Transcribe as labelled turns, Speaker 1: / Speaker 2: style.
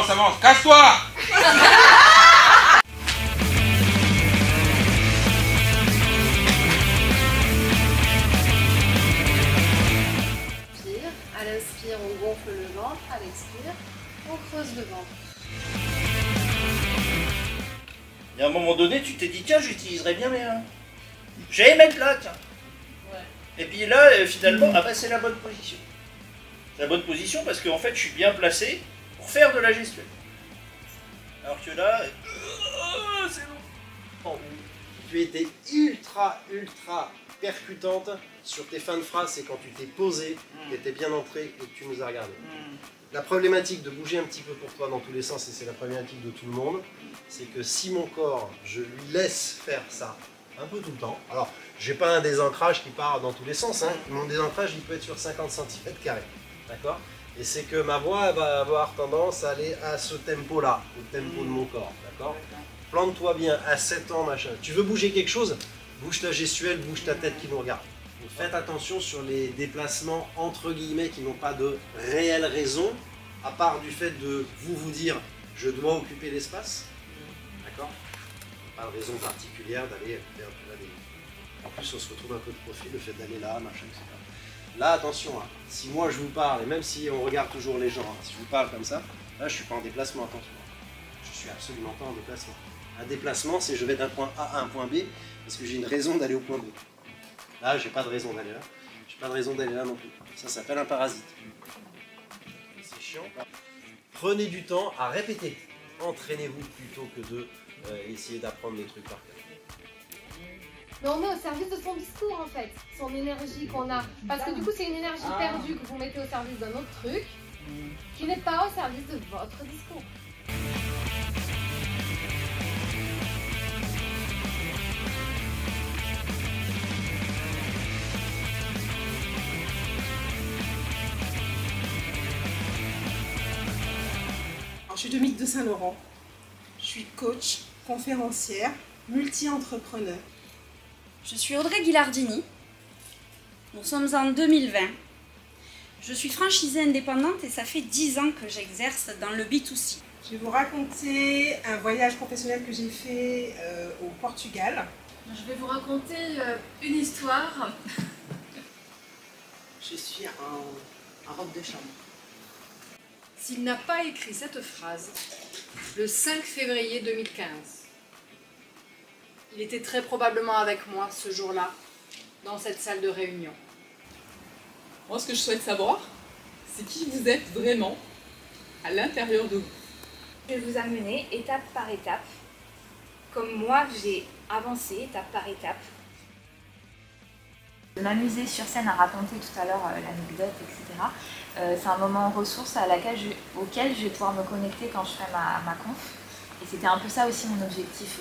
Speaker 1: avance. Casse-toi!
Speaker 2: À l'inspire, on gonfle le ventre, à l'expire, on creuse le ventre.
Speaker 3: Et à un moment donné, tu t'es dit, tiens, j'utiliserais bien mes... J'allais mettre là, tiens. Ouais. Et puis là, finalement, ah bah, c'est la bonne position. C'est la bonne position parce qu'en fait, je suis bien placé pour faire de la gestuelle. Alors que là, c'est long.
Speaker 4: Tu étais ultra percutante sur tes fins de phrase et quand tu t'es posé, tu étais bien entré et que tu nous as regardé. La problématique de bouger un petit peu pour toi dans tous les sens, et c'est la problématique de tout le monde, c'est que si mon corps, je lui laisse faire ça un peu tout le temps, alors j'ai pas un désancrage qui part dans tous les sens, hein, mon désancrage il peut être sur 50 cm², d'accord? Et c'est que ma voix va avoir tendance à aller à ce tempo-là, au tempo de mon corps, d'accord? Plante-toi bien, à 7 ans, machin. Tu veux bouger quelque chose? Bouge ta gestuelle, bouge ta tête qui nous regarde. Donc faites attention sur les déplacements entre guillemets qui n'ont pas de réelle raison, à part du fait de vous dire je dois occuper l'espace. D'accord? Pas de raison particulière d'aller faire des... En plus on se retrouve un peu de profil, le fait d'aller là, machin, etc. Là attention, hein, si moi je vous parle, et même si on regarde toujours les gens, hein, si je vous parle comme ça, là je suis pas en déplacement, attention. Je suis absolument pas en déplacement. Un déplacement, c'est je vais d'un point A à un point B, parce que j'ai une raison d'aller au point B. Là, j'ai pas de raison d'aller là. J'ai pas de raison d'aller là non plus. Ça s'appelle un parasite. C'est chiant. Prenez du temps à répéter. Entraînez-vous plutôt que de essayer d'apprendre des trucs par cœur.
Speaker 2: Mais on met au service de son discours en fait, son énergie qu'on a. Parce que du coup, c'est une énergie perdue que vous mettez au service d'un autre truc qui n'est pas au service de votre discours.
Speaker 5: Je suis Dominique de Saint-Laurent, je suis coach, conférencière, multi-entrepreneur.
Speaker 6: Je suis Audrey Ghilardini, nous sommes en 2020. Je suis franchisée indépendante et ça fait 10 ans que j'exerce dans le B2C.
Speaker 5: Je vais vous raconter un voyage professionnel que j'ai fait au Portugal.
Speaker 7: Je vais vous raconter une histoire.
Speaker 5: Je suis en robe de chambre.
Speaker 7: S'il n'a pas écrit cette phrase le 5 février 2015, il était très probablement avec moi ce jour-là, dans cette salle de réunion.
Speaker 8: Moi, ce que je souhaite savoir, c'est qui vous êtes vraiment à l'intérieur de vous.
Speaker 6: Je vais vous amener étape par étape, comme moi j'ai avancé étape par étape. M'amuser sur scène à raconter tout à l'heure l'anecdote, etc. C'est un moment ressource auquel je vais pouvoir me connecter quand je ferai ma conf. Et c'était un peu ça aussi mon objectif.